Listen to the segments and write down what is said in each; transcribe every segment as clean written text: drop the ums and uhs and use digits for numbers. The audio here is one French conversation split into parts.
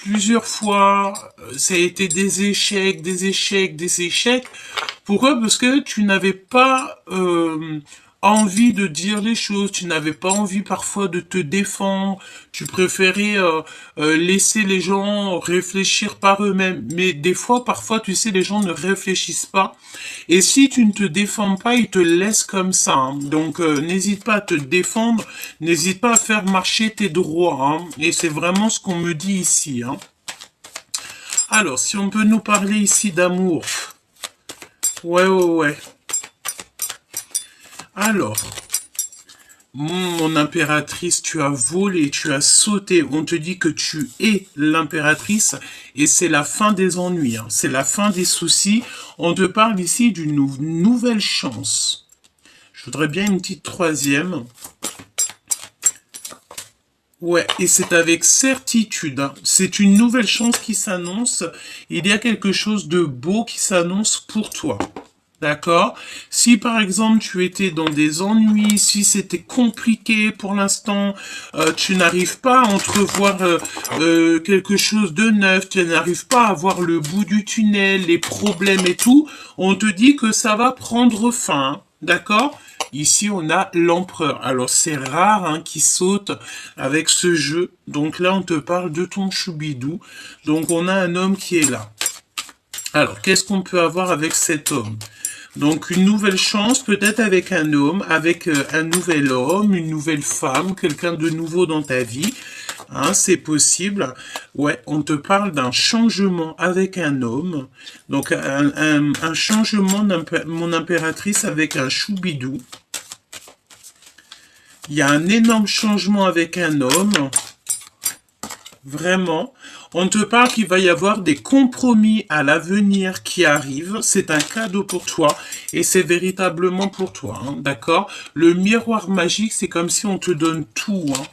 plusieurs fois, ça a été des échecs, des échecs, des échecs. Pourquoi? Parce que tu n'avais pas envie de dire les choses, tu n'avais pas envie parfois de te défendre, tu préférais laisser les gens réfléchir par eux-mêmes. Mais des fois, parfois, tu sais, les gens ne réfléchissent pas. Et si tu ne te défends pas, ils te laissent comme ça, hein. Donc, n'hésite pas à te défendre, n'hésite pas à faire marcher tes droits, hein. Et c'est vraiment ce qu'on me dit ici, hein. Alors, si on peut nous parler ici d'amour. Ouais, ouais, ouais. Alors, mon impératrice, tu as volé, tu as sauté. On te dit que tu es l'impératrice et c'est la fin des ennuis, hein. C'est la fin des soucis. On te parle ici d'une nouvelle chance. Je voudrais bien une petite troisième. Ouais, et c'est avec certitude, hein. C'est une nouvelle chance qui s'annonce. Il y a quelque chose de beau qui s'annonce pour toi. D'accord? Si par exemple tu étais dans des ennuis, si c'était compliqué pour l'instant, tu n'arrives pas à entrevoir quelque chose de neuf, tu n'arrives pas à voir le bout du tunnel, les problèmes et tout, on te dit que ça va prendre fin. D'accord? Ici, on a l'empereur. Alors, c'est rare hein, qui saute avec ce jeu. Donc là, on te parle de ton choubidou. Donc, on a un homme qui est là. Alors, qu'est-ce qu'on peut avoir avec cet homme? Donc une nouvelle chance, peut-être avec un homme, avec un nouvel homme, une nouvelle femme, quelqu'un de nouveau dans ta vie. Hein, c'est possible. Ouais, on te parle d'un changement avec un homme. Donc un changement, mon impératrice, avec un choubidou. Il y a un énorme changement avec un homme. Vraiment. On te parle qu'il va y avoir des compromis à l'avenir qui arrivent. C'est un cadeau pour toi et c'est véritablement pour toi, hein, d'accord? Le miroir magique, c'est comme si on te donne tout, hein.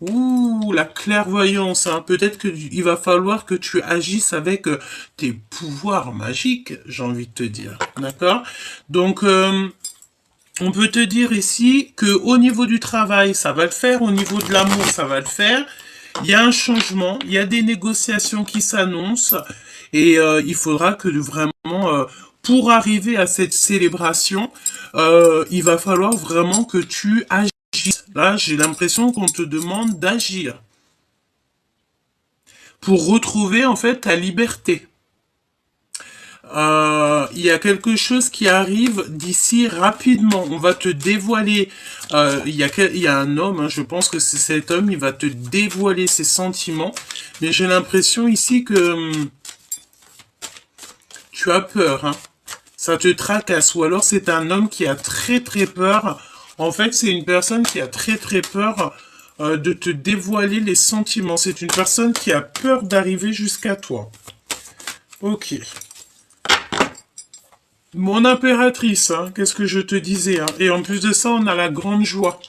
Ouh, la clairvoyance, hein. Peut-être qu'il va falloir que tu agisses avec tes pouvoirs magiques, j'ai envie de te dire, d'accord? Donc, on peut te dire ici que au niveau du travail, ça va le faire, au niveau de l'amour, ça va le faire. Il y a un changement, il y a des négociations qui s'annoncent et il faudra que vraiment, pour arriver à cette célébration, il va falloir vraiment que tu agisses. Là, j'ai l'impression qu'on te demande d'agir pour retrouver en fait ta liberté. Il y a quelque chose qui arrive d'ici rapidement. On va te dévoiler. Il y a un homme, hein, je pense que c'est cet homme, il va te dévoiler ses sentiments. Mais j'ai l'impression ici que tu as peur, hein. Ça te tracasse. Ou alors c'est un homme qui a très très peur. En fait, c'est une personne qui a très très peur de te dévoiler les sentiments. C'est une personne qui a peur d'arriver jusqu'à toi. Ok. Mon impératrice, hein, qu'est-ce que je te disais, hein. Et en plus de ça, on a la grande joie.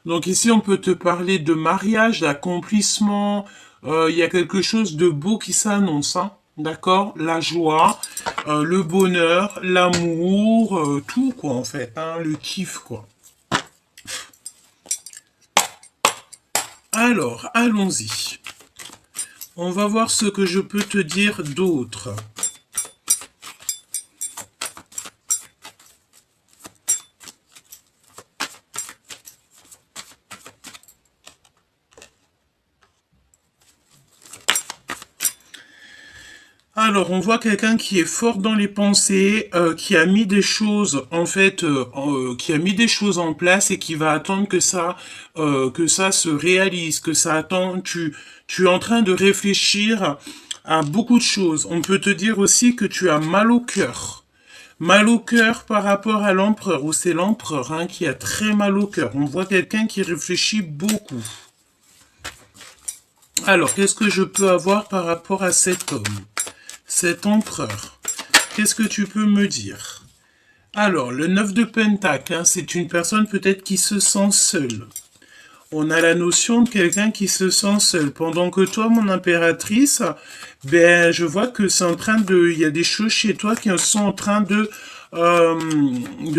Donc ici, on peut te parler de mariage, d'accomplissement. Il y a quelque chose de beau qui s'annonce, hein. D'accord? La joie, le bonheur, l'amour, tout quoi en fait, hein, le kiff quoi. Alors, allons-y. On va voir ce que je peux te dire d'autre. Alors, on voit quelqu'un qui est fort dans les pensées, qui a mis des choses, en fait, qui a mis des choses en place et qui va attendre que ça se réalise, que ça attend. Tu es en train de réfléchir à beaucoup de choses. On peut te dire aussi que tu as mal au cœur. Mal au cœur par rapport à l'empereur, ou c'est l'empereur hein, qui a très mal au cœur. On voit quelqu'un qui réfléchit beaucoup. Alors, qu'est-ce que je peux avoir par rapport à cet homme? Cet empereur, qu'est-ce que tu peux me dire? Alors, le 9 de Pentacle, hein, c'est une personne peut-être qui se sent seule. On a la notion de quelqu'un qui se sent seul. Pendant que toi, mon impératrice, ben, je vois que c'est en train de... Il y a des choses chez toi qui sont en train de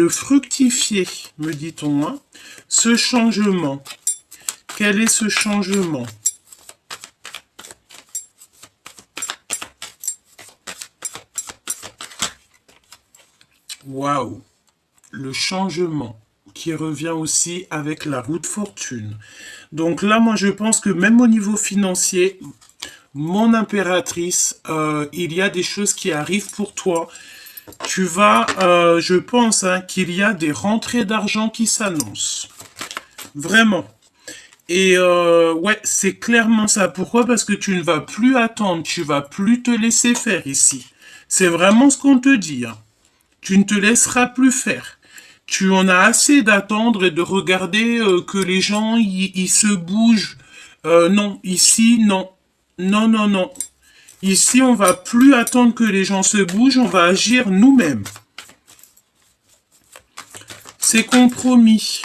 fructifier, me dit-on, hein. Ce changement. Quel est ce changement? Waouh! Le changement qui revient aussi avec la roue de fortune. Donc là, moi, je pense que même au niveau financier, mon impératrice, il y a des choses qui arrivent pour toi. Tu vas, je pense, hein, qu'il y a des rentrées d'argent qui s'annoncent. Vraiment. Et ouais, c'est clairement ça. Pourquoi? Parce que tu ne vas plus attendre, tu vas plus te laisser faire ici. C'est vraiment ce qu'on te dit, hein. Tu ne te laisseras plus faire. Tu en as assez d'attendre et de regarder que les gens ils se bougent. Non, ici, non. Non, non, non. Ici, on va plus attendre que les gens se bougent, on va agir nous-mêmes. C'est compromis.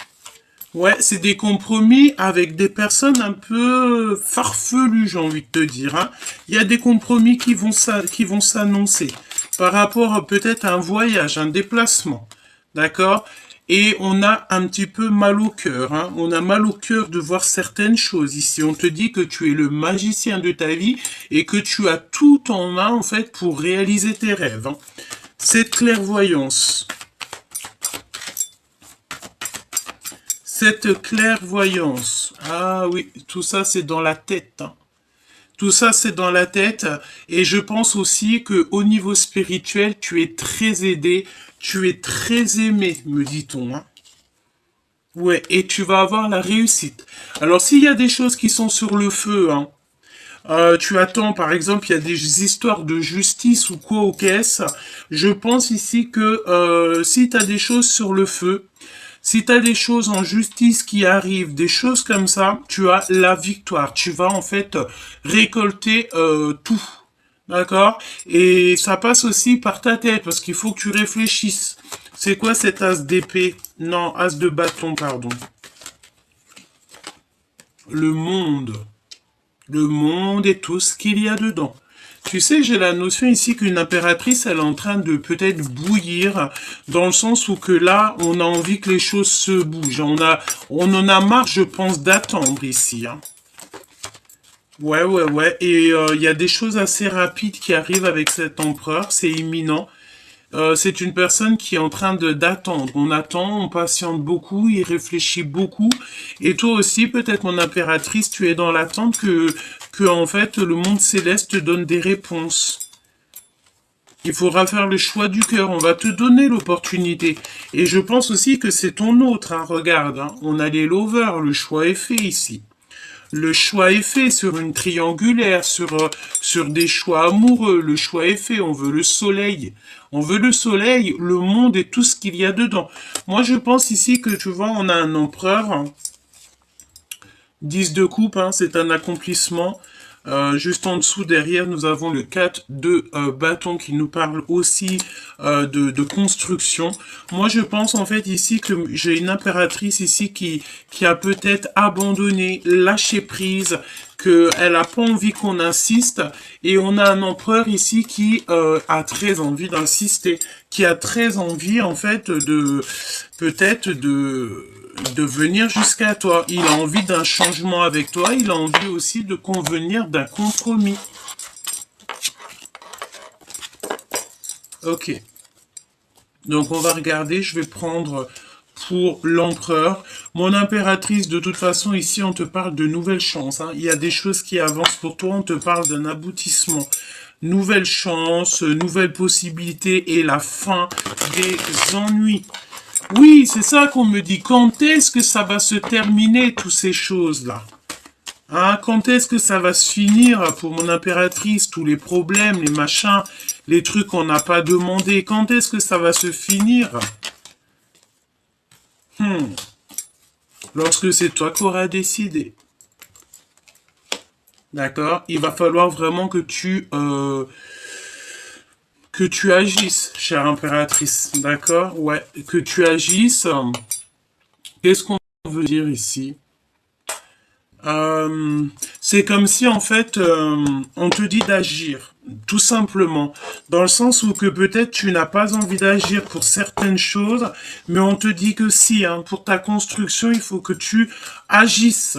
Ouais, c'est des compromis avec des personnes un peu farfelues, j'ai envie de te dire, hein. Il y a des compromis qui vont s'annoncer par rapport peut-être à un voyage, un déplacement. D'accord? Et on a un petit peu mal au cœur, hein. On a mal au cœur de voir certaines choses ici. On te dit que tu es le magicien de ta vie et que tu as tout en main, en fait, pour réaliser tes rêves, hein. Cette clairvoyance. Cette clairvoyance. Ah oui, tout ça c'est dans la tête, hein. Tout ça c'est dans la tête. Et je pense aussi que au niveau spirituel, tu es très aidé, tu es très aimé, me dit-on, hein. Ouais, et tu vas avoir la réussite. Alors s'il y a des choses qui sont sur le feu, hein, tu attends, par exemple, il y a des histoires de justice ou quoi aux caisses. Je pense ici que si tu as des choses sur le feu, si tu as des choses en justice qui arrivent, des choses comme ça, tu as la victoire. Tu vas en fait récolter tout. D'accord? Et ça passe aussi par ta tête, parce qu'il faut que tu réfléchisses. C'est quoi cet as d'épée? Non, as de bâton, pardon. Le monde. Le monde et tout ce qu'il y a dedans. Tu sais, j'ai la notion ici qu'une impératrice, elle est en train de peut-être bouillir, dans le sens où que là, on a envie que les choses se bougent. On en a marre, je pense, d'attendre ici, hein. Ouais, ouais, ouais. Et il y a des choses assez rapides qui arrivent avec cet empereur, c'est imminent. C'est une personne qui est en train de d'attendre. On attend, on patiente beaucoup, il réfléchit beaucoup. Et toi aussi, peut-être mon impératrice, tu es dans l'attente que en fait le monde céleste te donne des réponses. Il faudra faire le choix du cœur. On va te donner l'opportunité. Et je pense aussi que c'est ton autre, hein. Regarde, hein. On a les lovers. Le choix est fait ici. Le choix est fait sur une triangulaire, sur des choix amoureux. Le choix est fait. On veut le soleil. On veut le soleil, le monde et tout ce qu'il y a dedans. Moi, je pense ici que, tu vois, on a un empereur. Hein. 10 de coupe, hein, c'est un accomplissement. Juste en dessous, derrière, nous avons le 4 de bâton qui nous parle aussi de construction. Moi, je pense en fait ici que j'ai une impératrice ici qui a peut-être abandonné, lâché prise, qu'elle n'a pas envie qu'on insiste. Et on a un empereur ici qui a très envie d'insister, qui a très envie en fait de peut-être de venir jusqu'à toi. Il a envie d'un changement avec toi. Il a envie aussi de convenir d'un compromis. Ok. Donc on va regarder. Je vais prendre pour l'empereur. Mon impératrice, de toute façon, ici, on te parle de nouvelles chances, hein. Il y a des choses qui avancent pour toi. On te parle d'un aboutissement. Nouvelles chances, nouvelles possibilités et la fin des ennuis. Oui, c'est ça qu'on me dit. Quand est-ce que ça va se terminer, toutes ces choses-là? Hein, quand est-ce que ça va se finir pour mon impératrice, tous les problèmes, les machins, les trucs qu'on n'a pas demandé? Quand est-ce que ça va se finir? Lorsque c'est toi qui auras décidé. D'accord? Il va falloir vraiment que tu agisses, chère impératrice. D'accord? Ouais, que tu agisses. Qu'est-ce qu'on veut dire ici? C'est comme si en fait on te dit d'agir, tout simplement, dans le sens où que peut-être tu n'as pas envie d'agir pour certaines choses, mais on te dit que si, hein, pour ta construction, il faut que tu agisses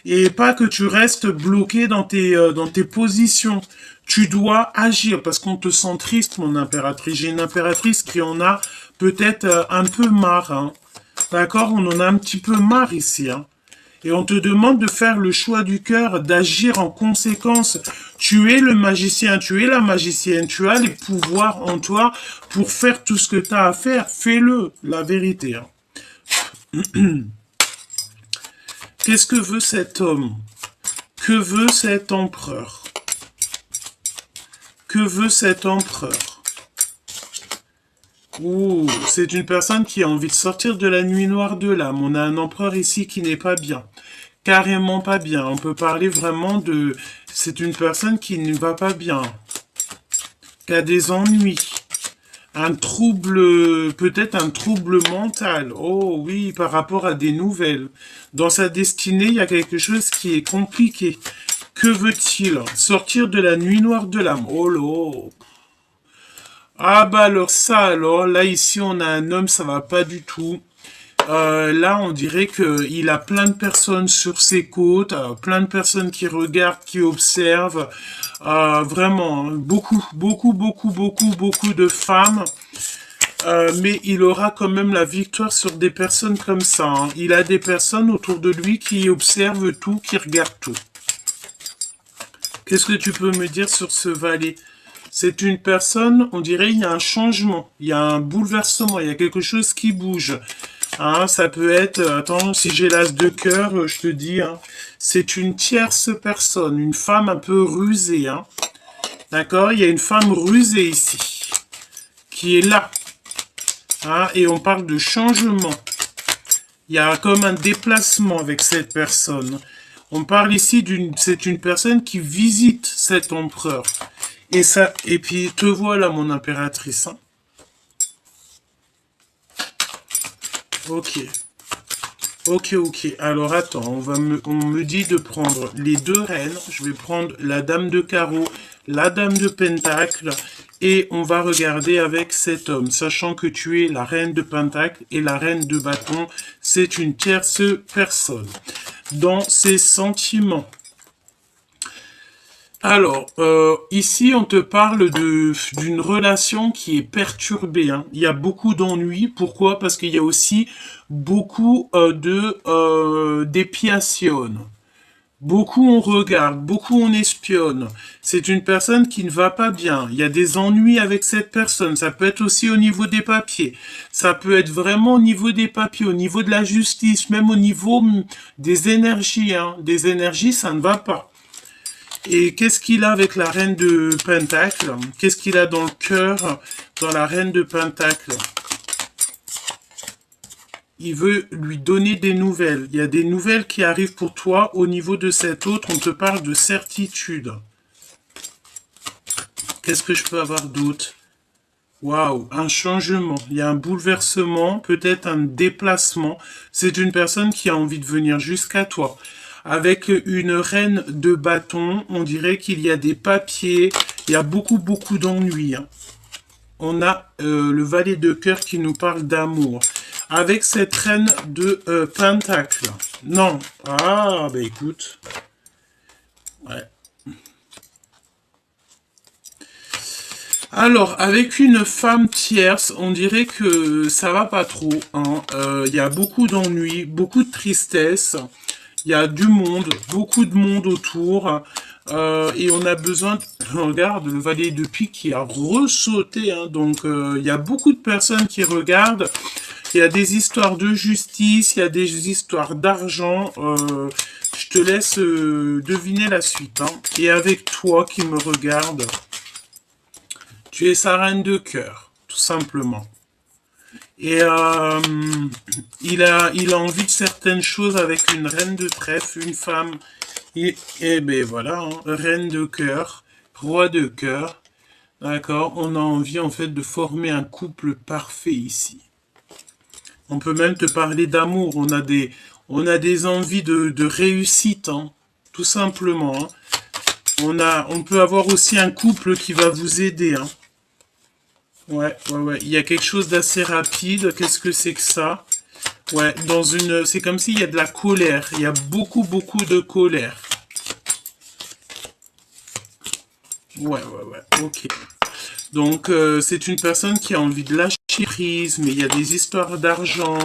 et pas que tu restes bloqué dans tes positions. Tu dois agir parce qu'on te sent triste, mon impératrice. J'ai une impératrice qui en a peut-être un peu marre. Hein. D'accord? On en a un petit peu marre ici. Hein. Et on te demande de faire le choix du cœur, d'agir en conséquence. Tu es le magicien, tu es la magicienne, tu as les pouvoirs en toi pour faire tout ce que tu as à faire. Fais-le, la vérité. Hein. Qu'est-ce que veut cet homme? Que veut cet empereur? Que veut cet empereur? Ouh, c'est une personne qui a envie de sortir de la nuit noire de l'âme. On a un empereur ici qui n'est pas bien. Carrément pas bien. On peut parler vraiment de... C'est une personne qui ne va pas bien. Qui a des ennuis. Un trouble, peut-être un trouble mental. Oh oui, par rapport à des nouvelles. Dans sa destinée, il y a quelque chose qui est compliqué. Que veut-il? Sortir de la nuit noire de l'âme. Oh là. Ah bah alors ça, alors, là ici on a un homme, ça va pas du tout. Là, on dirait qu'il a plein de personnes sur ses côtes, plein de personnes qui regardent, qui observent. Vraiment, hein, beaucoup de femmes. Mais il aura quand même la victoire sur des personnes comme ça. Hein. Il a des personnes autour de lui qui observent tout, qui regardent tout. Qu'est-ce que tu peux me dire sur ce valet? C'est une personne, on dirait, il y a un changement, il y a un bouleversement, il y a quelque chose qui bouge. Hein, ça peut être, attends, si j'ai l'as de cœur, je te dis, hein, c'est une tierce personne, une femme un peu rusée. Hein. D'accord? Il y a une femme rusée ici, qui est là. Hein, et on parle de changement. Il y a comme un déplacement avec cette personne. On parle ici c'est une personne qui visite cet empereur. Et ça, et puis te voilà mon impératrice. Hein. Ok. Ok. Alors attends, on me dit de prendre les deux reines. Je vais prendre la dame de carreau, la dame de pentacle. Et on va regarder avec cet homme, sachant que tu es la reine de pentacle et la reine de bâton. C'est une tierce personne. Dans ses sentiments. Alors, ici, on te parle d'une relation qui est perturbée. Hein. Il y a beaucoup d'ennuis. Pourquoi? Parce qu'il y a aussi beaucoup d'épiation. Beaucoup on regarde, beaucoup on espionne. C'est une personne qui ne va pas bien. Il y a des ennuis avec cette personne. Ça peut être aussi au niveau des papiers. Ça peut être vraiment au niveau des papiers, au niveau de la justice, même au niveau des énergies. Hein. Des énergies, ça ne va pas. Et qu'est-ce qu'il a avec la reine de Pentacle? Qu'est-ce qu'il a dans le cœur, dans la reine de Pentacle? Il veut lui donner des nouvelles. Il y a des nouvelles qui arrivent pour toi. Au niveau de cet autre, on te parle de certitude. Qu'est-ce que je peux avoir d'autre? Waouh, un changement. Il y a un bouleversement, peut-être un déplacement. C'est une personne qui a envie de venir jusqu'à toi. Avec une reine de bâton, on dirait qu'il y a des papiers, il y a beaucoup d'ennuis. Hein. On a le valet de cœur qui nous parle d'amour. Avec cette reine de pentacle. Non. Ah, bah écoute. Ouais. Alors, avec une femme tierce, on dirait que ça va pas trop. Hein. Il y a beaucoup d'ennuis, beaucoup de tristesse. Il y a du monde, beaucoup de monde autour. Et on a besoin de... Regarde, le valet de pique qui a ressauté. Hein, donc, il y a beaucoup de personnes qui regardent. Il y a des histoires de justice, il y a des histoires d'argent. Je te laisse deviner la suite. Hein. Et avec toi qui me regarde, tu es sa reine de cœur, tout simplement. Et il a envie de certaines choses avec une reine de trèfle, une femme. Et ben voilà, hein, reine de cœur, roi de cœur. D'accord, on a envie en fait de former un couple parfait ici. On peut même te parler d'amour. On a des envies de réussite, hein, tout simplement. Hein. On peut avoir aussi un couple qui va vous aider. Hein. Ouais. Il y a quelque chose d'assez rapide. Qu'est-ce que c'est que ça? Ouais, c'est comme s'il y a de la colère. Il y a beaucoup de colère. Ouais. Ok. Donc, c'est une personne qui a envie de lâcher lâcher prise, mais il y a des histoires d'argent,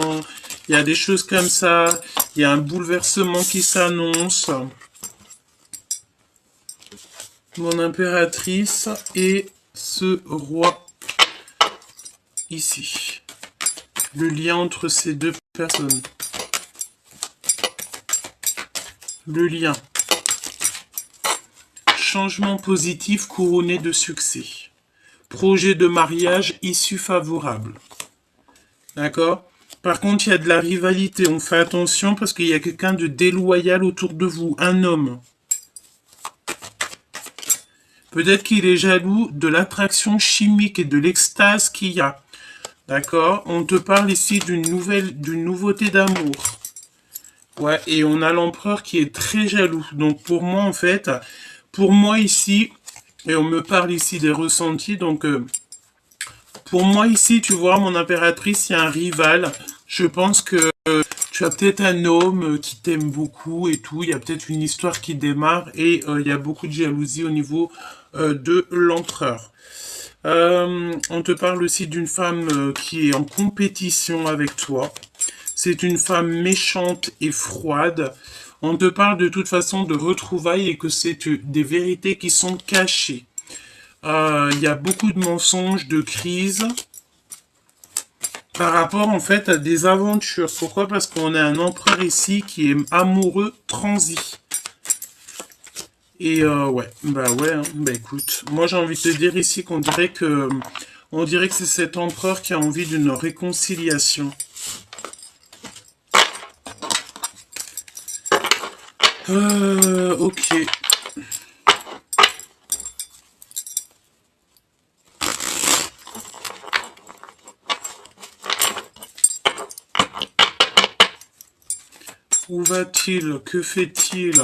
il y a des choses comme ça, il y a un bouleversement qui s'annonce. Mon impératrice et ce roi ici. Le lien entre ces deux personnes. Le lien. Changement positif couronné de succès. Projet de mariage, issue favorable. D'accord? Par contre, il y a de la rivalité. On fait attention parce qu'il y a quelqu'un de déloyal autour de vous. Un homme. Peut-être qu'il est jaloux de l'attraction chimique et de l'extase qu'il y a. D'accord? On te parle ici d'une nouveauté d'amour. Ouais, et on a l'empereur qui est très jaloux. Donc pour moi, en fait, pour moi ici, et on me parle ici des ressentis, donc pour moi ici, tu vois, mon impératrice, il y a un rival. Je pense que tu as peut-être un homme qui t'aime beaucoup et tout. Il y a peut-être une histoire qui démarre et il y a beaucoup de jalousie au niveau de l'empereur. On te parle aussi d'une femme qui est en compétition avec toi. C'est une femme méchante et froide. On te parle de toute façon de retrouvailles et que c'est des vérités qui sont cachées. Il y a beaucoup de mensonges, de crises par rapport en fait à des aventures. Pourquoi? Parce qu'on a un empereur ici qui est amoureux transi. Et ouais, hein, écoute, moi j'ai envie de te dire ici qu'on dirait que c'est cet empereur qui a envie d'une réconciliation. Ok. Où va-t-il? Que fait-il?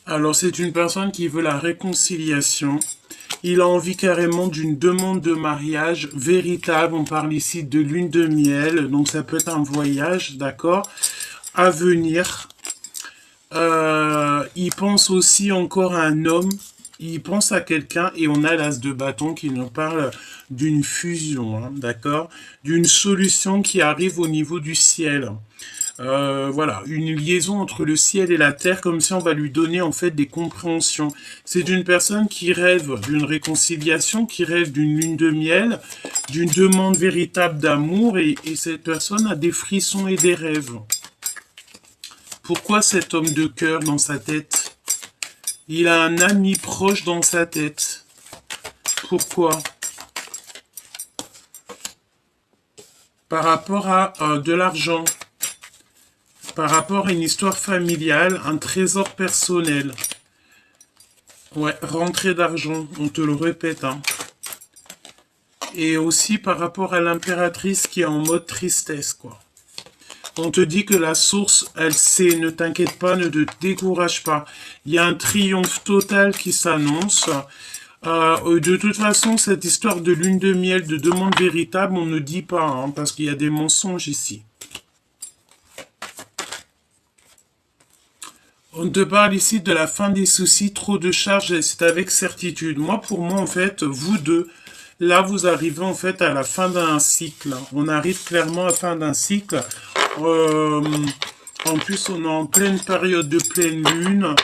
Alors c'est une personne qui veut la réconciliation. Il a envie carrément d'une demande de mariage véritable. On parle ici de lune de miel. Donc ça peut être un voyage, d'accord, à venir. Il pense aussi encore à un homme. Il pense à quelqu'un et on a l'as de bâton qui nous parle d'une fusion, hein, d'accord, d'une solution qui arrive au niveau du ciel. Voilà, une liaison entre le ciel et la terre, comme si on va lui donner en fait des compréhensions. C'est une personne qui rêve d'une réconciliation, qui rêve d'une lune de miel, d'une demande véritable d'amour, et cette personne a des frissons et des rêves. Pourquoi cet homme de cœur dans sa tête? Il a un ami proche dans sa tête. Pourquoi? Par rapport à de l'argent. Par rapport à une histoire familiale, un trésor personnel. Ouais, rentrée d'argent, on te le répète. Hein. Et aussi par rapport à l'impératrice qui est en mode tristesse, quoi. On te dit que la source, elle sait, ne t'inquiète pas, ne te décourage pas. Il y a un triomphe total qui s'annonce. De toute façon, cette histoire de lune de miel, de demande véritable, on ne dit pas, hein, parce qu'il y a des mensonges ici. On te parle ici de la fin des soucis, trop de charges, c'est avec certitude. Moi, pour moi, en fait, vous deux, là, vous arrivez en fait à la fin d'un cycle. On arrive clairement à la fin d'un cycle. En plus, on est en pleine période de pleine lune.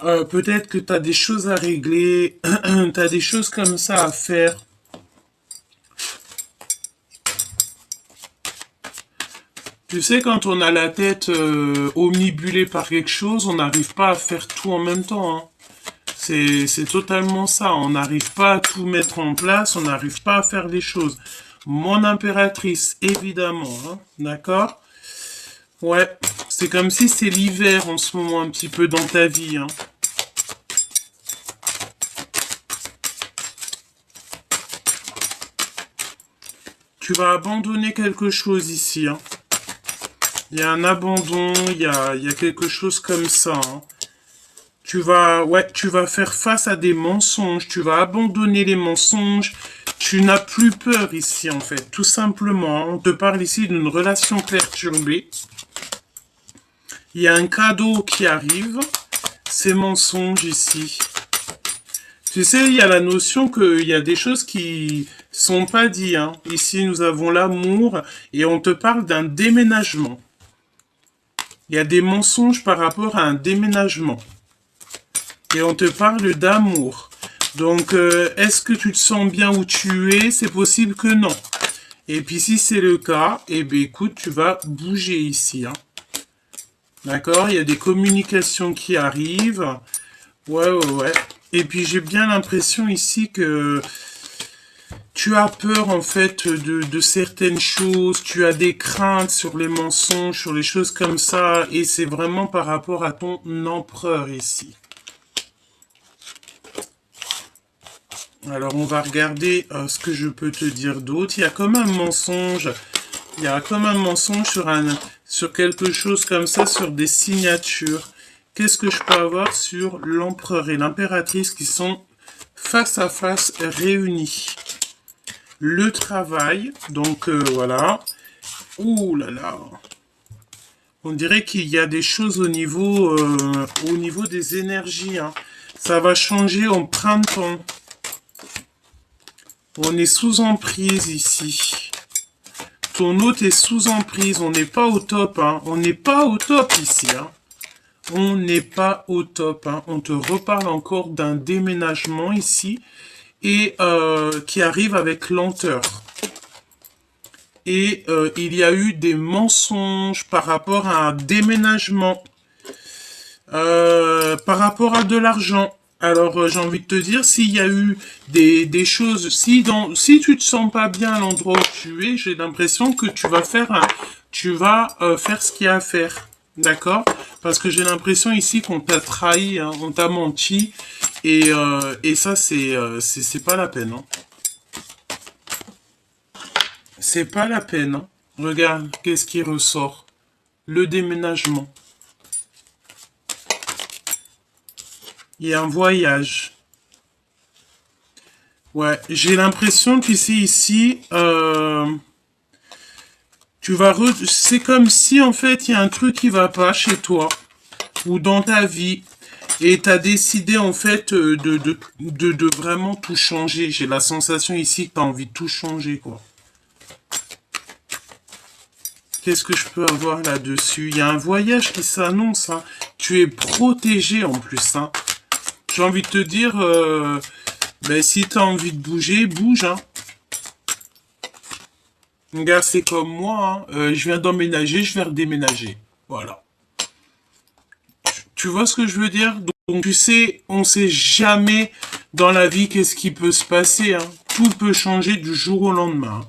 Peut-être que tu as des choses à régler, tu as des choses comme ça à faire. Tu sais, quand on a la tête omnibulée par quelque chose, on n'arrive pas à faire tout en même temps. Hein. C'est totalement ça. On n'arrive pas à tout mettre en place, on n'arrive pas à faire les choses. Mon impératrice, évidemment. Hein, d'accord? Ouais, c'est comme si c'est l'hiver en ce moment un petit peu dans ta vie. Hein. Tu vas abandonner quelque chose ici. Hein. Il y a un abandon, il y a quelque chose comme ça. Hein. Tu vas faire face à des mensonges. Tu vas abandonner les mensonges. Tu n'as plus peur ici, en fait. Tout simplement, on te parle ici d'une relation perturbée. Il y a un cadeau qui arrive. C'est mensonge ici. Tu sais, il y a la notion qu'il y a des choses qui sont pas dites. Hein. Ici, nous avons l'amour et on te parle d'un déménagement. Il y a des mensonges par rapport à un déménagement. Et on te parle d'amour. Donc, est-ce que tu te sens bien où tu es? C'est possible que non. Et puis, si c'est le cas, eh bien, écoute, tu vas bouger ici. Hein. D'accord? Il y a des communications qui arrivent. Ouais. Et puis, j'ai bien l'impression ici que tu as peur, en fait, de certaines choses. Tu as des craintes sur les mensonges, sur les choses comme ça. Et c'est vraiment par rapport à ton empereur ici. Alors, on va regarder ce que je peux te dire d'autre. Il y a comme un mensonge. Il y a comme un mensonge sur quelque chose comme ça, sur des signatures. Qu'est-ce que je peux avoir sur l'empereur et l'impératrice qui sont face à face réunis? Le travail, donc voilà. Ouh là là. On dirait qu'il y a des choses au niveau des énergies. Hein. Ça va changer en printemps. On est sous emprise ici. Ton hôte est sous emprise. On n'est pas au top. Hein. On n'est pas au top ici. Hein. On n'est pas au top. Hein. On te reparle encore d'un déménagement ici. Et qui arrive avec lenteur. Et il y a eu des mensonges par rapport à un déménagement. Par rapport à de l'argent. Alors, j'ai envie de te dire, s'il y a eu des choses, si tu te sens pas bien à l'endroit où tu es, j'ai l'impression que tu vas faire faire ce qu'il y a à faire. D'accord? Parce que j'ai l'impression ici qu'on t'a trahi, hein, on t'a menti, et ça, c'est pas la peine, hein. C'est pas la peine, hein. Regarde, qu'est-ce qui ressort? Le déménagement. Il y a un voyage. Ouais, j'ai l'impression qu'ici, c'est comme si, en fait, il y a un truc qui va pas chez toi, ou dans ta vie, et tu as décidé, en fait, de vraiment tout changer. J'ai la sensation ici que tu as envie de tout changer, quoi. Qu'est-ce que je peux avoir là-dessus? Il y a un voyage qui s'annonce, hein. Tu es protégé, en plus, hein. J'ai envie de te dire, ben, si tu as envie de bouger, bouge. Hein. Regarde, c'est comme moi. Hein. Je viens d'emménager, je vais redéménager. Voilà. Tu vois ce que je veux dire? Donc, tu sais, on sait jamais dans la vie qu'est-ce qui peut se passer. Hein. Tout peut changer du jour au lendemain. Hein.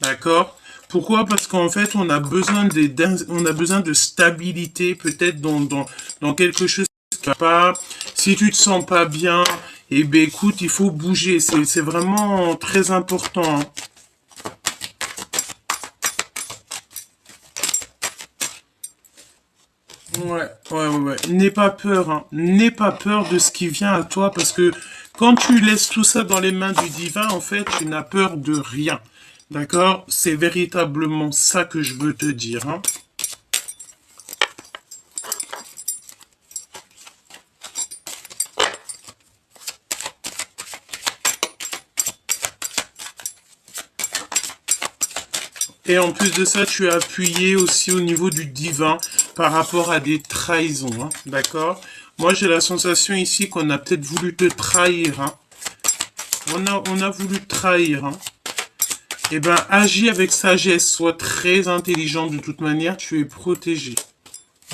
D'accord? Pourquoi? Parce qu'en fait, on a besoin de stabilité, peut-être dans quelque chose qui va pas. Si tu te sens pas bien, eh ben écoute, il faut bouger. C'est vraiment très important. Hein. Ouais. N'aie pas peur. Hein. N'aie pas peur de ce qui vient à toi parce que quand tu laisses tout ça dans les mains du divin, en fait, tu n'as peur de rien. D'accord? C'est véritablement ça que je veux te dire. Hein. Et en plus de ça, tu es appuyé aussi au niveau du divin par rapport à des trahisons. Hein. D'accord? Moi, j'ai la sensation ici qu'on a peut-être voulu te trahir. Hein. On a voulu te trahir. Hein. Eh ben, agis avec sagesse. Sois très intelligent de toute manière. Tu es protégé.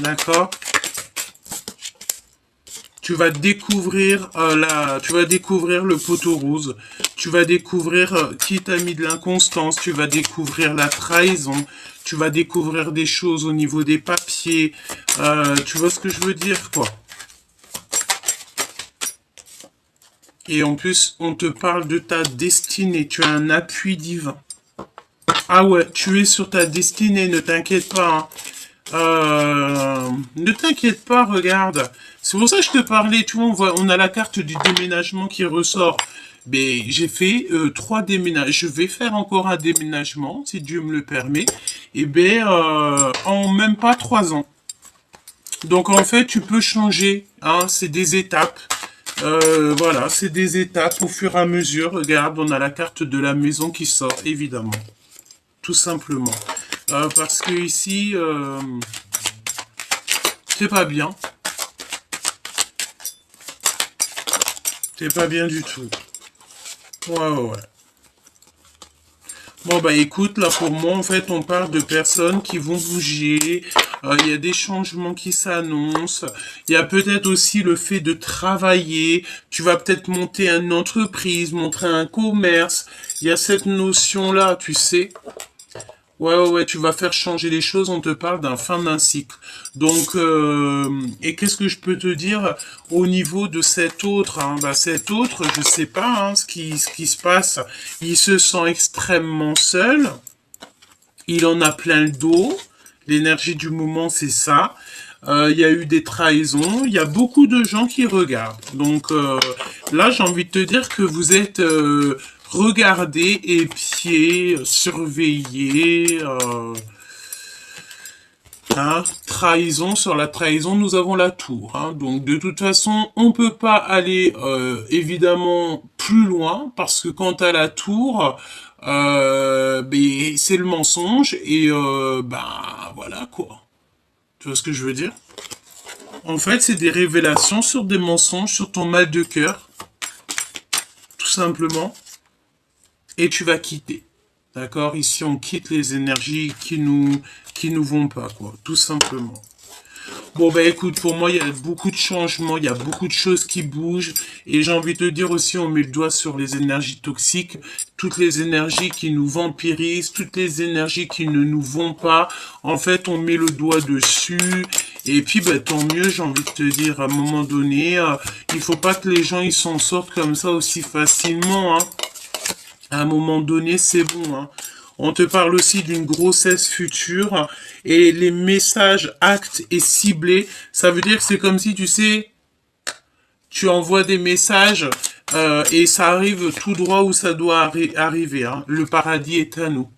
D'accord? Tu vas découvrir tu vas découvrir le poteau rose. Tu vas découvrir qui t'a mis de l'inconstance. Tu vas découvrir la trahison. Tu vas découvrir des choses au niveau des papiers. Tu vois ce que je veux dire, quoi. Et en plus, on te parle de ta destinée. Tu as un appui divin. Ah ouais, tu es sur ta destinée, ne t'inquiète pas. Hein. Ne t'inquiète pas, regarde. C'est pour ça que je te parlais, tu vois, on a la carte du déménagement qui ressort. Mais j'ai fait 3 déménagements. Je vais faire encore un déménagement, si Dieu me le permet. Et ben, en même pas 3 ans. Donc en fait, tu peux changer, hein, c'est des étapes. Voilà, c'est des étapes au fur et à mesure. Regarde, on a la carte de la maison qui sort, évidemment. Tout simplement. Parce que ici, c'est pas bien. C'est pas bien du tout. Ouais. Bon, bah écoute, là pour moi, en fait, on parle de personnes qui vont bouger. Il y a des changements qui s'annoncent. Il y a peut-être aussi le fait de travailler. Tu vas peut-être monter une entreprise, montrer un commerce. Il y a cette notion-là, tu sais. Ouais, tu vas faire changer les choses, on te parle d'un fin d'un cycle. Donc, et qu'est-ce que je peux te dire au niveau de cet autre, hein? Bah, cet autre, je sais pas, hein, ce qui se passe. Il se sent extrêmement seul. Il en a plein le dos. L'énergie du moment, c'est ça. Il y a eu des trahisons. Il y a beaucoup de gens qui regardent. Donc là, j'ai envie de te dire que vous êtes regardés, épiés, surveillés. Hein, trahison, sur la trahison, nous avons la tour. Hein. Donc de toute façon, on peut pas aller évidemment plus loin parce que quant à la tour, ben, c'est le mensonge et ben voilà quoi. Tu vois ce que je veux dire? En fait, c'est des révélations sur des mensonges, sur ton mal de cœur, tout simplement, et tu vas quitter. D'accord? Ici, on quitte les énergies qui nous vont pas, quoi, tout simplement. Bon, bah écoute, pour moi, il y a beaucoup de changements, il y a beaucoup de choses qui bougent. Et j'ai envie de te dire aussi, on met le doigt sur les énergies toxiques, toutes les énergies qui nous vampirisent, toutes les énergies qui ne nous vont pas. En fait, on met le doigt dessus. Et puis, bah, tant mieux, j'ai envie de te dire, à un moment donné, il faut pas que les gens, ils s'en sortent comme ça aussi facilement, hein. À un moment donné, c'est bon, hein. On te parle aussi d'une grossesse future et les messages actes et ciblés, ça veut dire que c'est comme si, tu sais, tu envoies des messages et ça arrive tout droit où ça doit arriver. Hein. Le paradis est à nous.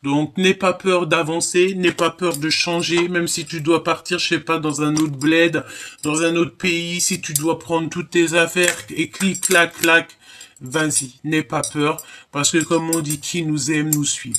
Donc, n'aie pas peur d'avancer, n'aie pas peur de changer, même si tu dois partir, je sais pas, dans un autre bled, dans un autre pays, si tu dois prendre toutes tes affaires et clic, clac, clac, vas-y, n'aie pas peur, parce que comme on dit, qui nous aime, nous suit.